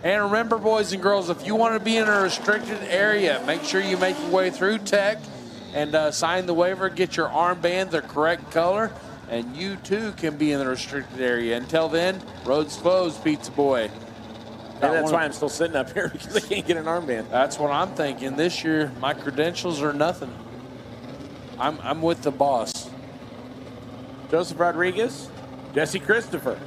And remember, boys and girls, if you want to be in a restricted area, make sure you make your way through tech and sign the waiver, get your armband the correct color, and you too can be in the restricted area. Until then, road's closed, Pizza Boy. And that's why I'm still sitting up here, because I can't get an armband. That's what I'm thinking. This year, my credentials are nothing. I'm with the boss. Joseph Rodriguez, Jesse Christopher.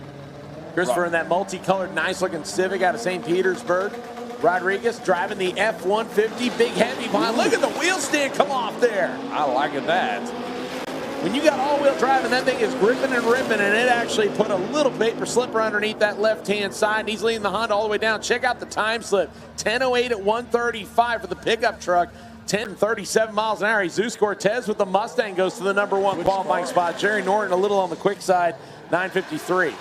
Christopher in that multicolored, nice-looking Civic out of St. Petersburg. Rodriguez driving the F-150, big heavy behind. Look at the wheel stand come off there. I like that. When you got all-wheel drive and that thing is gripping and ripping, and it actually put a little paper slipper underneath that left-hand side. He's leading the Honda all the way down. Check out the time slip. 10:08 at 1:35 for the pickup truck. 10:37 miles an hour. Jesus Cortez with the Mustang goes to the #1 qualifying spot. Jerry Norton a little on the quick side, 9:53.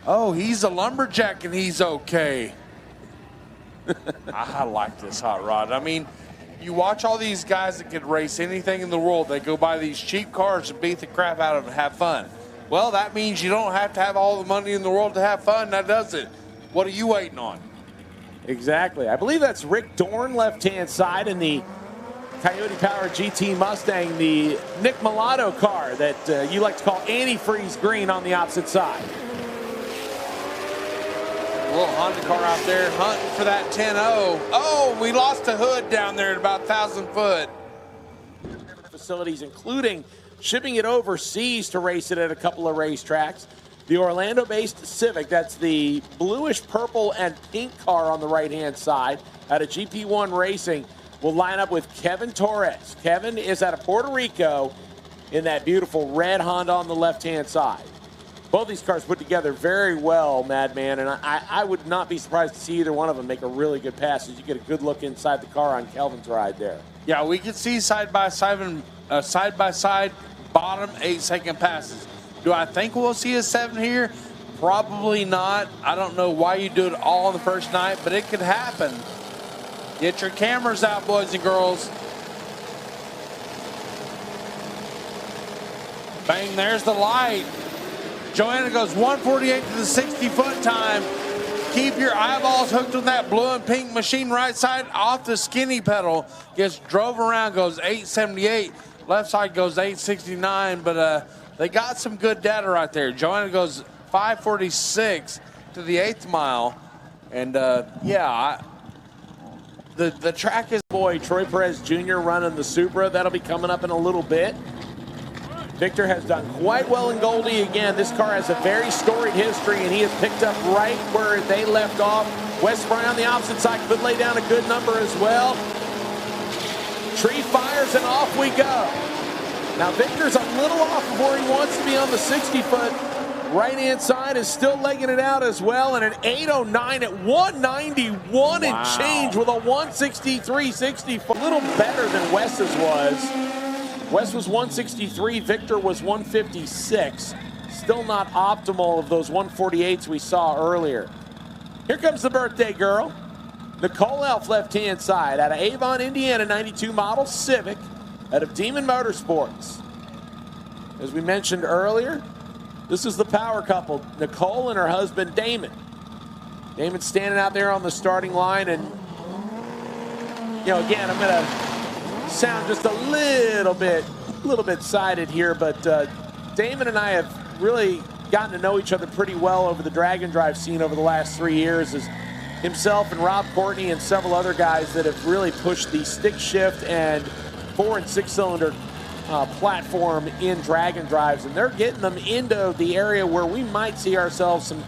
Oh, he's a lumberjack and he's okay. I like this hot rod. I mean, you watch all these guys that could race anything in the world. They go buy these cheap cars and beat the crap out of them and have fun. Well, that means you don't have to have all the money in the world to have fun. That does it. What are you waiting on? Exactly. I believe that's Rick Dorn, left-hand side, in the Coyote Power GT Mustang, the Nick Mulatto car that you like to call antifreeze green on the opposite side. A little Honda car out there hunting for that 10-0. Oh, we lost a hood down there at about 1,000 foot. Facilities, including shipping it overseas to race it at a couple of racetracks. The Orlando-based Civic, that's the bluish purple and pink car on the right-hand side out of GP1 Racing, will line up with Kevin Torres. Kevin is out of Puerto Rico in that beautiful red Honda on the left-hand side. Both these cars put together very well, Madman, and I would not be surprised to see either one of them make a really good pass as you get a good look inside the car on Kelvin's ride there. Yeah, we could see side-by-side bottom 8-second passes. Do I think we'll see a 7 here? Probably not. I don't know why you do it all on the first night, but it could happen. Get your cameras out, boys and girls. Bang, there's the light. Joanna goes 148 to the 60-foot time. Keep your eyeballs hooked on that blue and pink machine right side off the skinny pedal. Gets drove around, goes 878. Left side goes 869, but they got some good data right there. Joanna goes 546 to the 8th mile. And yeah, the track is... Boy, Troy Perez Jr. running the Supra. That'll be coming up in a little bit. Victor has done quite well in Goldie again. This car has a very storied history, and he has picked up right where they left off. Wes Fry on the opposite side could lay down a good number as well. Tree fires, and off we go. Now, Victor's a little off of where he wants to be on the 60-foot. Right-hand side is still legging it out as well, and an 809 at 191 and change with a 163.64. A little better than Wes's was. Wes was 163, Victor was 156. Still not optimal of those 148s we saw earlier. Here comes the birthday girl. Nicole Elf, left-hand side, out of Avon, Indiana, 92 model Civic, out of Demon Motorsports. As we mentioned earlier, this is the power couple, Nicole and her husband, Damon. Damon's standing out there on the starting line, and, you know, again, I'm going to sound just a little bit sided here, but Damon and I have really gotten to know each other pretty well over the drag and drive scene over the last 3 years, as himself and Rob Courtney and several other guys that have really pushed the stick shift and 4- and 6-cylinder platform in drag and drives, and they're getting them into the area where we might see ourselves some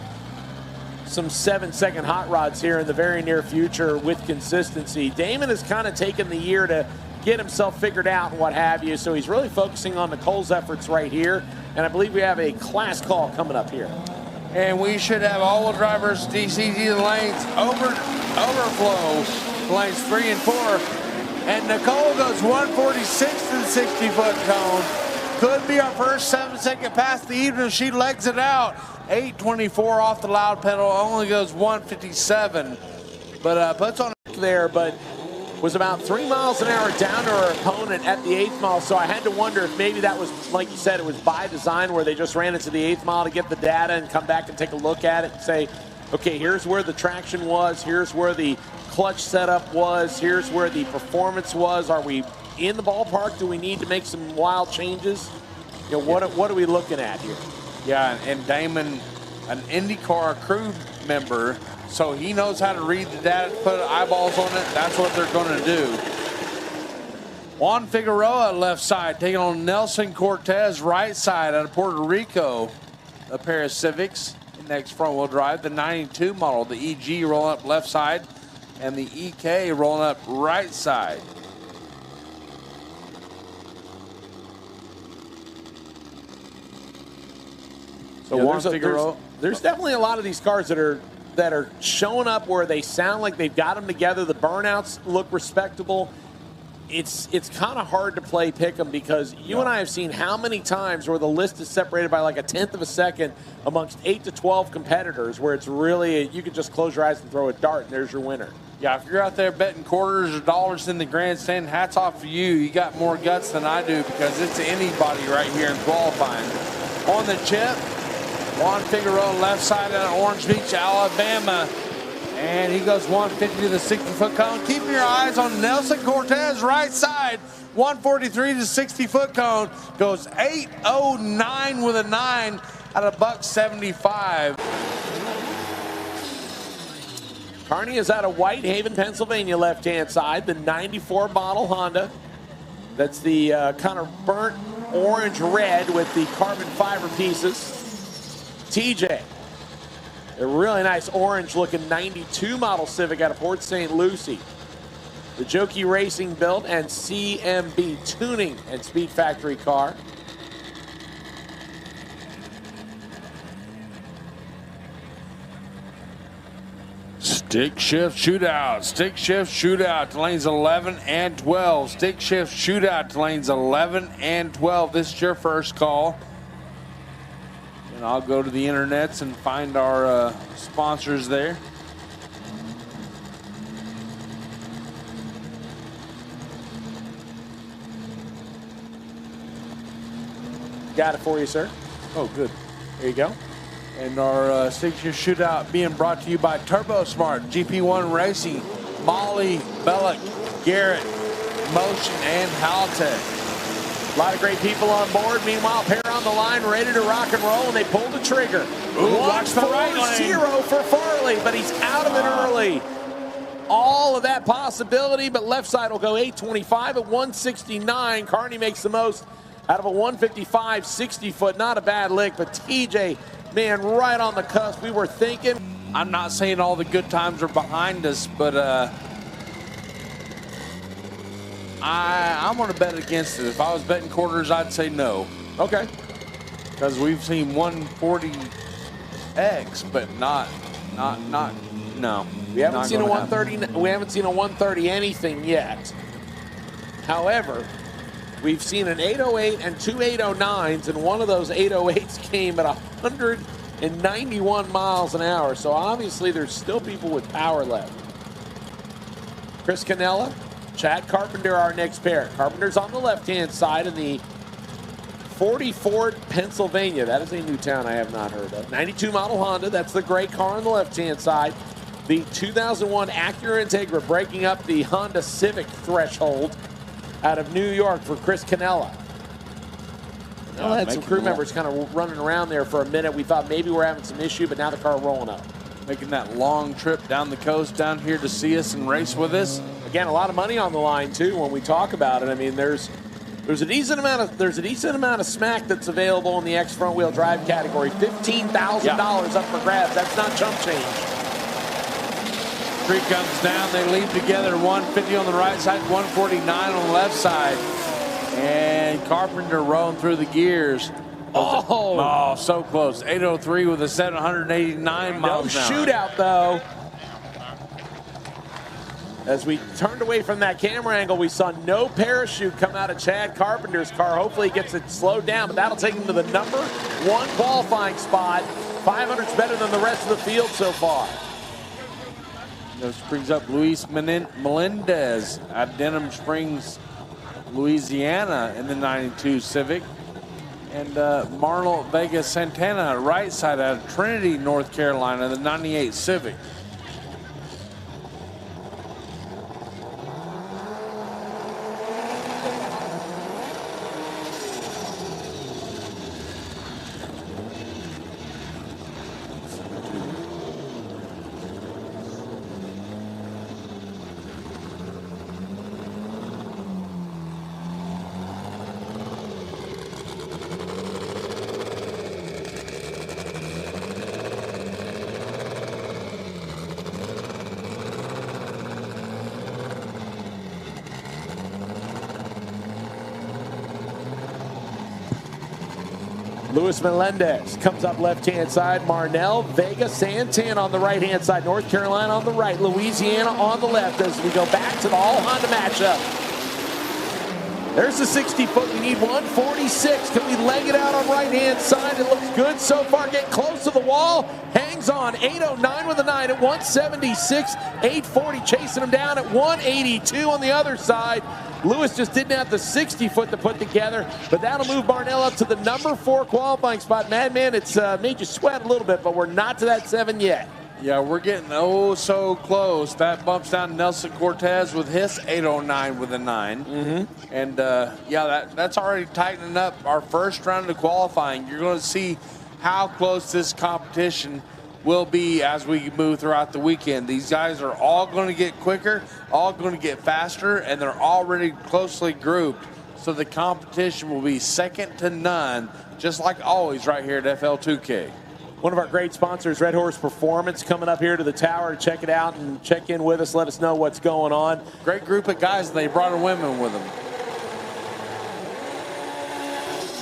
7-second hot rods here in the very near future with consistency. Damon has kind of taken the year to get himself figured out and what have you, so he's really focusing on Nicole's efforts right here, and I believe we have a class call coming up here. And we should have all the drivers DCT the lanes overflow lanes 3 and 4. And Nicole goes 146 to the 60-foot cone. Could be our first 7-second pass of the evening. She legs it out. 824 off the loud pedal. Only goes 157. But puts on there. But was about 3 miles an hour down to our opponent at the 8th mile. So I had to wonder if maybe that was, like you said, it was by design where they just ran into the 8th mile to get the data and come back and take a look at it and say, okay, here's where the traction was, here's where the clutch setup was, here's where the performance was. Are we in the ballpark? Do we need to make some wild changes? You know, what are we looking at here? Yeah, and Damon, an IndyCar crew member, so he knows how to read the data, put eyeballs on it. That's what they're going to do. Juan Figueroa, left side, taking on Nelson Cortez, right side, out of Puerto Rico. A pair of Civics, next front-wheel drive. The 92 model, the EG rolling up left side, and the EK rolling up right side. So yeah, Juan Figueroa. There's definitely a lot of these cars that are showing up where they sound like they've got them together. The burnouts look respectable. It's kind of hard to play pick them because you and I have seen how many times where the list is separated by like a 1/10 of a second amongst 8 to 12 competitors, where it's really you could just close your eyes and throw a dart and there's your winner. Yeah, if you're out there betting quarters or dollars in the grandstand, hats off for you. You got more guts than I do because it's anybody right here in qualifying. On the chip, Juan Figueroa, left side out of Orange Beach, Alabama. And he goes 150 to the 60-foot cone. Keep your eyes on Nelson Cortez, right side. 143 to 60-foot cone. Goes 809 with a 9 at a $175. Carney is out of Whitehaven, Pennsylvania, left-hand side. The 94 model Honda. That's the kind of burnt orange-red with the carbon fiber pieces. TJ. A really nice orange-looking 92 model Civic out of Port St. Lucie. The Jockey Racing built and CMB tuning and Speed Factory car. Stick shift shootout. Stick shift shootout to lanes 11 and 12. Stick shift shootout to lanes 11 and 12. This is your first call. And I'll go to the internets and find our sponsors there. Got it for you, sir. Oh, good. There you go. And our stick shift shootout being brought to you by Turbo Smart, GP1 Racing, Molly, Bellick, Garrett, Motion, and Haltech. A lot of great people on board. Meanwhile, pair on the line, ready to rock and roll, and they pull the trigger. Watch the right lane. 1-0 for Farley, but he's out of it early. All of that possibility, but left side will go 825 at 169. Carney makes the most out of a 155 60-foot. Not a bad lick, but TJ, man, right on the cusp. We were thinking. I'm not saying all the good times are behind us, but I'm going to bet against it. If I was betting quarters, I'd say no. Okay. Because we've seen 140X, but no. We haven't seen a 130. We haven't seen a 130 anything yet. However, we've seen an 808 and two 809s, and one of those 808s came at 191 miles an hour. So obviously, there's still people with power left. Chris Canella, Chad Carpenter, our next pair. Carpenter's on the left-hand side in the 40 Ford, Pennsylvania. That is a new town I have not heard of. 92 model Honda. That's the gray car on the left-hand side. The 2001 Acura Integra breaking up the Honda Civic threshold out of New York for Chris Canella. Well, had some crew members kind of running around there for a minute. We thought maybe we're having some issue, but now the car rolling up. Making that long trip down the coast down here to see us and race with us. Again, a lot of money on the line too when we talk about it. I mean, there's a decent amount of smack that's available in the X front wheel drive category. $15,000 up for grabs. That's not chump change. Three comes down. They lead together. 150 on the right side, 149 on the left side, and Carpenter rolling through the gears. Oh, so close. 803 with a 789 miles an hour. No shootout, though. As we turned away from that camera angle, we saw no parachute come out of Chad Carpenter's car. Hopefully he gets it slowed down, but that'll take him to the #1 qualifying spot. 500's better than the rest of the field so far. This brings up Luis Melendez at Denham Springs, Louisiana in the 92 Civic. And Marlon Vega Santana, right side out of Trinity, North Carolina, the 98 Civic. Luis Melendez comes up left-hand side. Marnell Vega Santana on the right-hand side. North Carolina on the right. Louisiana on the left as we go back to the all-Honda matchup. There's the 60-foot. We need 146. Can we leg it out on right-hand side? It looks good so far. Getting close to the wall. Hangs on. 809 with a 9 at 176. 840 chasing him down at 182 on the other side. Lewis just didn't have the 60-foot to put together, but that'll move Barnell up to the number 4 qualifying spot. Madman, it's made you sweat a little bit, but we're not to that 7 yet. Yeah, we're getting oh so close. That bumps down Nelson Cortez with his 809 with a 9. And yeah, that's already tightening up our first round of qualifying. You're going to see how close this competition will be as we move throughout the weekend. These guys are all going to get quicker, all going to get faster, and they're already closely grouped. So the competition will be second to none, just like always right here at FL2K. One of our great sponsors, Red Horse Performance, coming up here to the tower to check it out and check in with us, let us know what's going on. Great group of guys, and they brought in women with them.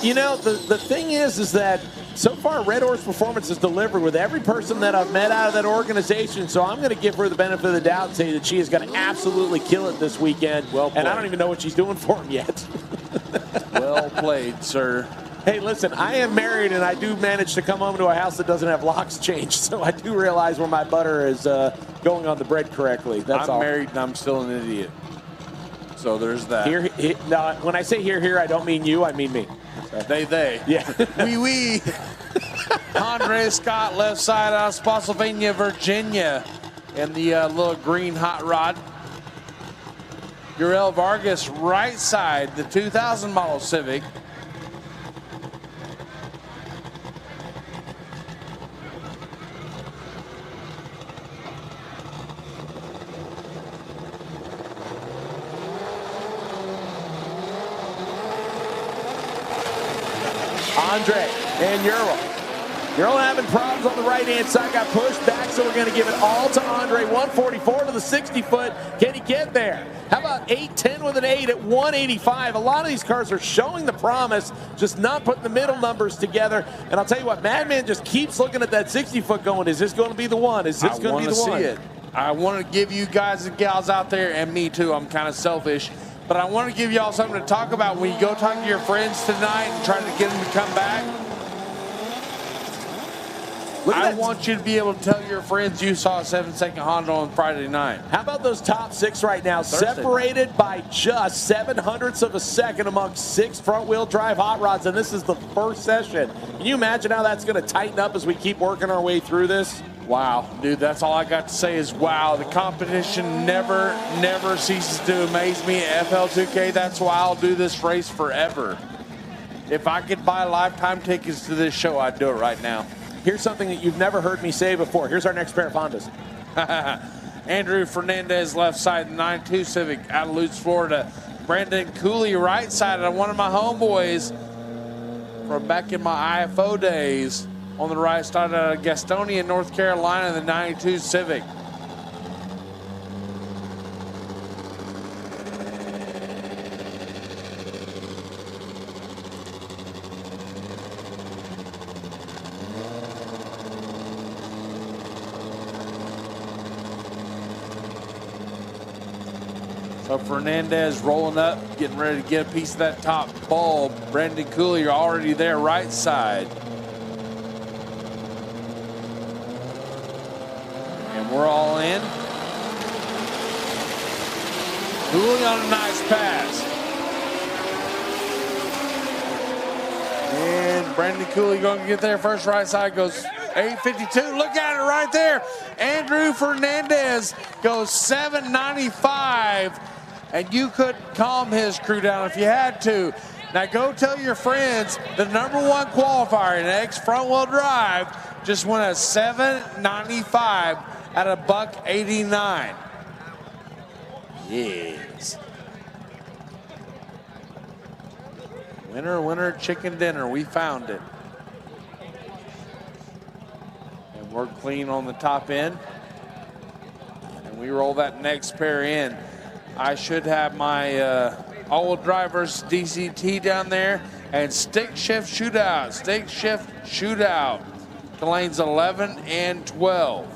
You know, the thing is that so far Red Horse Performance has delivered with every person that I've met out of that organization, so I'm going to give her the benefit of the doubt and say that she is going to absolutely kill it this weekend. Well played. And I don't even know what she's doing for him yet. Well played, sir. Hey, listen, I am married, and I do manage to come home to a house that doesn't have locks changed, so I do realize where my butter is going on the bread correctly. That's all. I'm married, and I'm still an idiot. So there's that. No, when I say here, I don't mean you, I mean me. They. Yeah. We. Andre Scott, left side out of Spotsylvania, Virginia, in the little green hot rod. Uriel Vargas, right side, the 2000 model Civic. Andre and Ural. Ural having problems on the right-hand side, got pushed back, so we're going to give it all to Andre. 144 to the 60-foot. Can he get there? How about 810 with an 8 at 185? A lot of these cars are showing the promise, just not putting the middle numbers together. And I'll tell you what, Madman just keeps looking at that 60-foot going, is this going to be the one? Is this going to be the one? I want to see it. I want to give you guys and gals out there, and me too, I'm kind of selfish, but I want to give y'all something to talk about when you go talk to your friends tonight and try to get them to come back. I want you to be able to tell your friends you saw a 7-second Honda on Friday night. How about those top 6 right now? Thursday separated night by just 0.07 of a second amongst 6 front-wheel drive hot rods, and this is the first session. Can you imagine how that's going to tighten up as we keep working our way through this? Wow, dude, that's all I got to say is wow. The competition never ceases to amaze me at FL2K. That's why I'll do this race forever. If I could buy lifetime tickets to this show, I'd do it right now. Here's something that you've never heard me say before. Here's our next pair of Hondas. Andrew Fernandez, left side, 92 Civic, out of Lutz, Florida. Brandon Cooley, right side, of one of my homeboys from back in my IFO days. On the right side, out of Gastonia, North Carolina, the 92 Civic. So Fernandez rolling up, getting ready to get a piece of that top bulb. Brandon Cooley already there, right side. And we're all in. Cooley on a nice pass. And Brandon Cooley going to get there first. Right side goes 852. Look at it right there. Andrew Fernandez goes 795. And you could calm his crew down if you had to. Now go tell your friends the #1 qualifier in X front wheel drive just went a 795 at a $189. Yes. Winner, winner, chicken dinner. We found it. And we're clean on the top end. And we roll that next pair in. I should have my all-wheel drivers DCT down there and stick shift shootout. Stick shift shootout to lanes 11 and 12.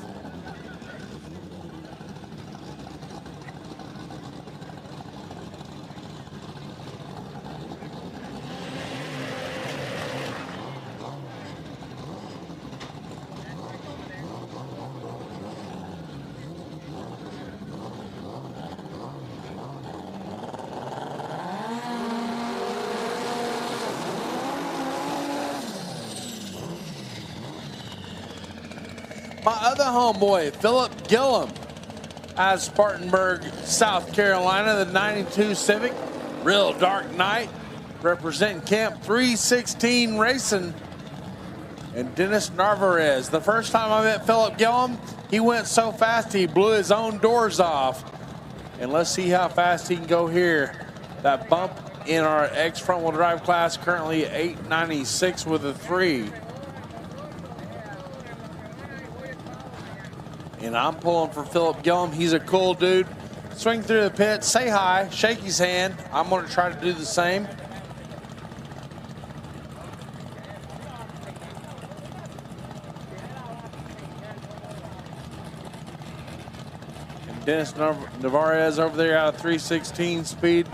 My other homeboy, Philip Gillum, out of Spartanburg, South Carolina, the 92 Civic. Real dark night, representing Camp 316 Racing. And Dennis Narvaez. The first time I met Philip Gillum, he went so fast he blew his own doors off. And let's see how fast he can go here. That bump in our X front wheel drive class, currently 896 with a 3. And I'm pulling for Philip Gillum. He's a cool dude. Swing through the pit, say hi, shake his hand. I'm going to try to do the same. And Dennis Navarez over there out of 316 speed.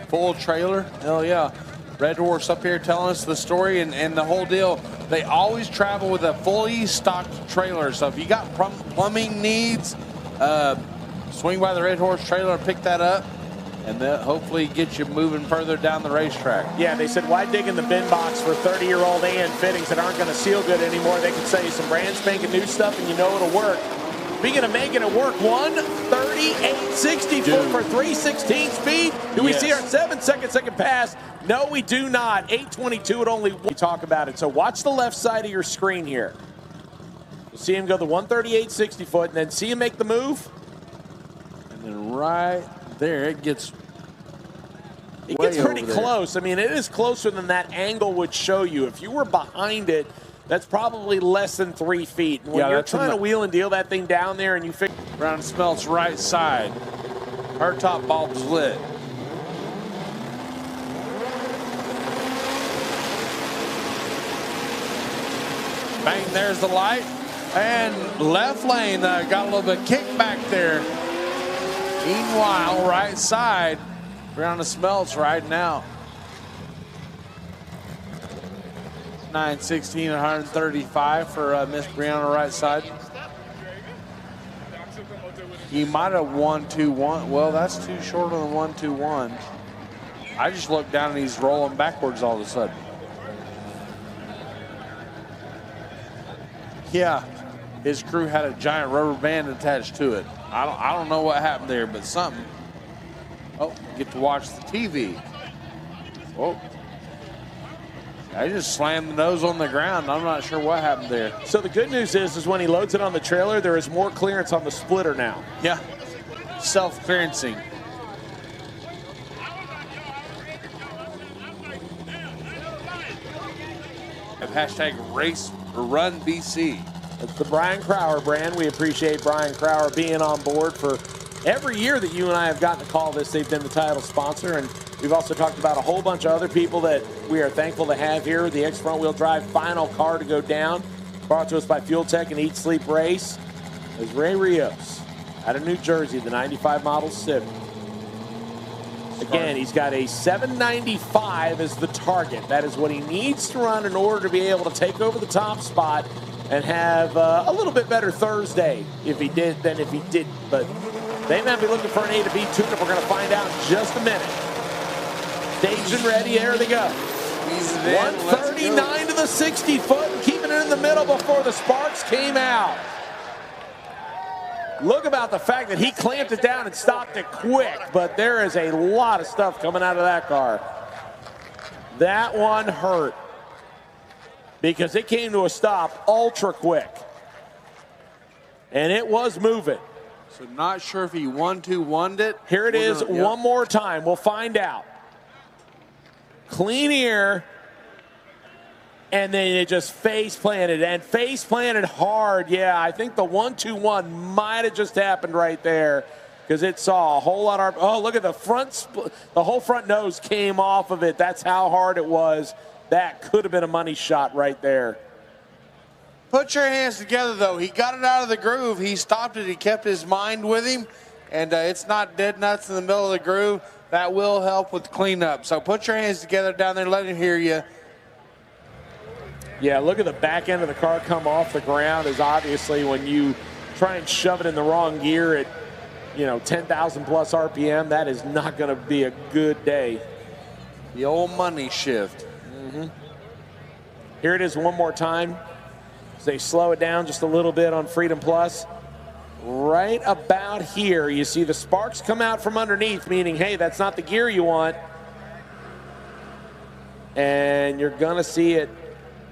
Full trailer, hell yeah. Red Horse up here telling us the story and the whole deal. They always travel with a fully stocked trailer. So if you got plumbing needs, swing by the Red Horse trailer, pick that up, and that hopefully get you moving further down the racetrack. Yeah, they said, why dig in the bin box for 30-year-old AN fittings that aren't going to seal good anymore? They can sell you some brand spanking new stuff, and you know it'll work. Speaking of making it work, 138.60 for 316 speed. Do we see our 7-second pass? No, we do not. 822 at only one. We talk about it. So watch the left side of your screen here. You'll see him go the 138.60 foot, and then see him make the move. And then right there, it gets pretty close. I mean, it is closer than that angle would show you. If you were behind it, that's probably less than 3 feet. And when you're trying to wheel and deal that thing down there and you figure... Brown Smelt's right side. Her top bulb's lit. Bang, there's the light. And left lane got a little bit of kick back there. Meanwhile, right side, Brown Smelt's riding out. 916, 135 for Miss Brianna right side. He might have 121. Well, that's too short on the 121. I just looked down and he's rolling backwards all of a sudden. Yeah, his crew had a giant rubber band attached to it. I don't know what happened there, but something. Oh, get to watch the TV. Oh. I just slammed the nose on the ground. I'm not sure what happened there. So the good news is when he loads it on the trailer, there is more clearance on the splitter now. Yeah, self-clearancing. Hashtag race or run BC. It's the Brian Crower brand. We appreciate Brian Crower being on board for every year that you and I have gotten to call this. They've been the title sponsor, and we've also talked about a whole bunch of other people that we are thankful to have here. The X front wheel drive final car to go down, brought to us by Fuel Tech and Eat Sleep Race, is Ray Rios out of New Jersey, the 95 model Civic. Again, he's got a 795 as the target. That is what he needs to run in order to be able to take over the top spot and have a little bit better Thursday if he did than if he didn't. But they might be looking for an A to B tune-up. We're going to find out in just a minute. Staged and ready. There they go. 139 to the 60 foot, and keeping it in the middle before the sparks came out. Look about the fact that he clamped it down and stopped it quick, but there is a lot of stuff coming out of that car. That one hurt because it came to a stop ultra quick, and it was moving. So not sure if he 1-2-1'd it. Here it is one more time. We'll find out. Clean ear, and then it just face planted, and face planted hard. Yeah, I think the 1-2-1 might have just happened right there because it saw a whole lot of, oh, look at the front, the whole front nose came off of it. That's how hard it was. That could have been a money shot right there. Put your hands together, though. He got it out of the groove. He stopped it. He kept his mind with him, and it's not dead nuts in the middle of the groove. That will help with cleanup. So put your hands together down there. Let him hear you. Yeah, look at the back end of the car come off the ground. Is obviously when you try and shove it in the wrong gear at, 10,000 plus RPM, that is not going to be a good day. The old money shift. Here it is one more time. As they slow it down just a little bit on Freedom Plus. Right about here, you see the sparks come out from underneath, meaning, hey, that's not the gear you want. And you're going to see it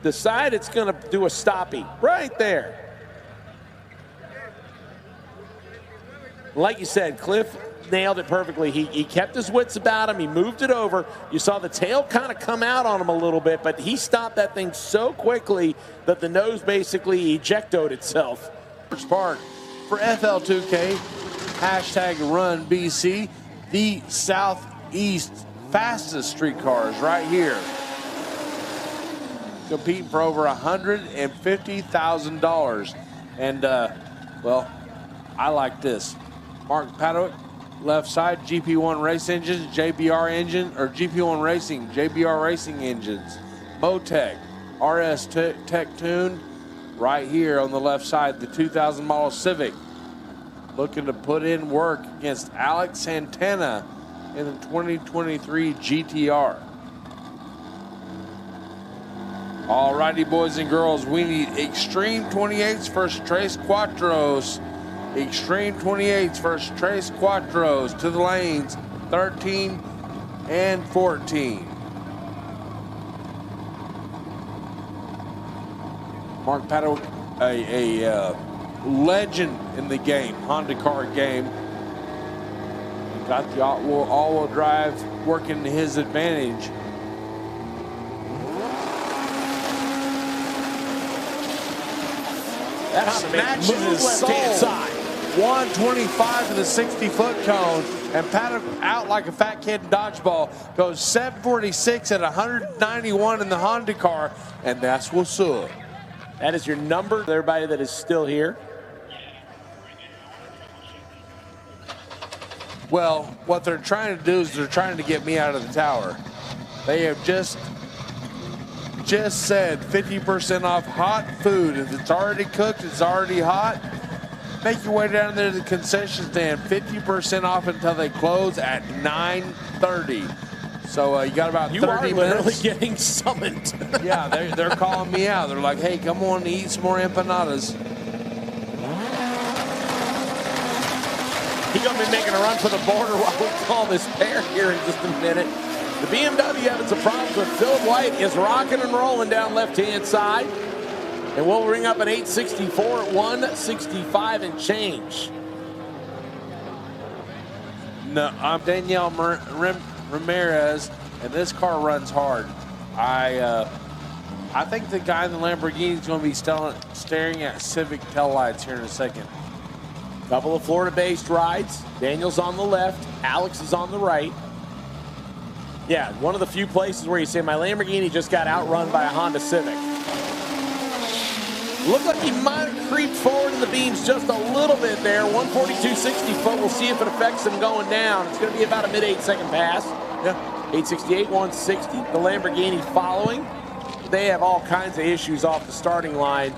decide it's going to do a stoppie right there. Like you said, Cliff nailed it perfectly. He kept his wits about him. He moved it over. You saw the tail kind of come out on him a little bit, but he stopped that thing so quickly that the nose basically ejectoed itself. Park for FL2K, #RunBC, the Southeast fastest street cars right here. Competing for over $150,000. And, well, I like this. Mark Paddock, left side, GP1 race engines, JBR engine, or GP1 Racing, JBR Racing engines. Motec, RS Tech tuned, right here on the left side, the 2000 model Civic. Looking to put in work against Alex Santana in the 2023 GTR. Alrighty, boys and girls, we need Extreme 28s versus Tres Quattros. Extreme 28s versus Tres Quattros to the lanes, 13 and 14. Mark Paddock, a legend in the game, Honda car game. Got the all-wheel drive working to his advantage. That snatches his left-hand side. 125 to the 60-foot cone, and Paddock out like a fat kid in dodgeball. Goes 746 at 191 in the Honda car, and that's what's up. That is your number, everybody that is still here. Well, what they're trying to do is they're trying to get me out of the tower. They have just said 50% off hot food. If it's already cooked, it's already hot. Make your way down there to the concession stand. 50% off until they close at 9:30. So you got about 30 minutes. You are literally getting summoned. Yeah, they're calling me out. They're like, hey, come on, eat some more empanadas. He's going to be making a run for the border while we call this pair here in just a minute. The BMW having some problems with Philip White is rocking and rolling down left-hand side. And we'll ring up an 864 at 165 and change. No, I'm Danielle Ramirez, and this car runs hard. I think the guy in the Lamborghini is going to be staring at Civic taillights here in a second. Couple of Florida-based rides. Daniel's on the left. Alex is on the right. Yeah, one of the few places where you say my Lamborghini just got outrun by a Honda Civic. Looked like he might have creeped forward in the beams just a little bit there. 142 60 foot. We'll see if it affects him going down. It's going to be about a mid-8 second pass. Yeah. 868, 160. The Lamborghini following. They have all kinds of issues off the starting line.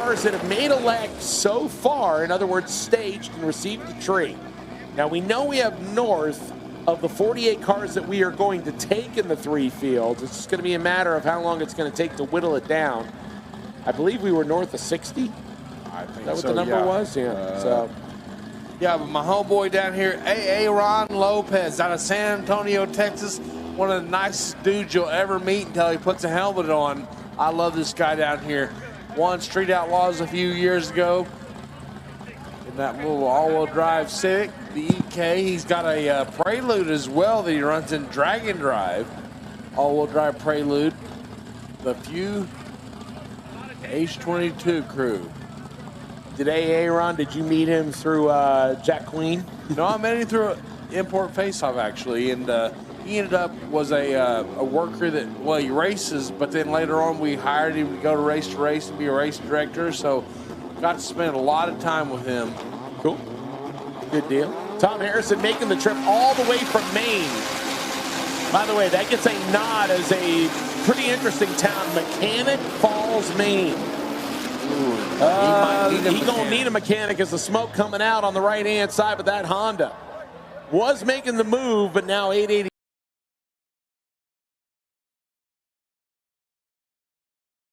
cars that have made a leg so far, in other words, staged and received the tree. Now we know we have north of the 48 cars that we are going to take in the 3 fields. It's just going to be a matter of how long it's going to take to whittle it down. I believe we were north of 60. I think Is that what so, the number was? Yeah. Yeah, but my homeboy down here, Aaron Lopez, out of San Antonio, Texas, one of the nicest dudes you'll ever meet until he puts a helmet on. I love this guy down here. Won Street Outlaws a few years ago in that little all-wheel drive Civic, the EK. He's got a Prelude as well that he runs in Dragon Drive, all-wheel drive Prelude. The few H22 crew. Today, Aaron, did you meet him through Jack Queen? No, I met him through Import Face-Off, actually, and he ended up was a worker that, well, he races, but then later on we hired him to go to race and be a race director, so got to spend a lot of time with him. Cool. Good deal. Tom Harrison making the trip all the way from Maine. By the way, that gets a nod as a pretty interesting town, Mechanic Falls, Maine. He's going to need a mechanic as the smoke coming out on the right-hand side, but that Honda was making the move, but now 880.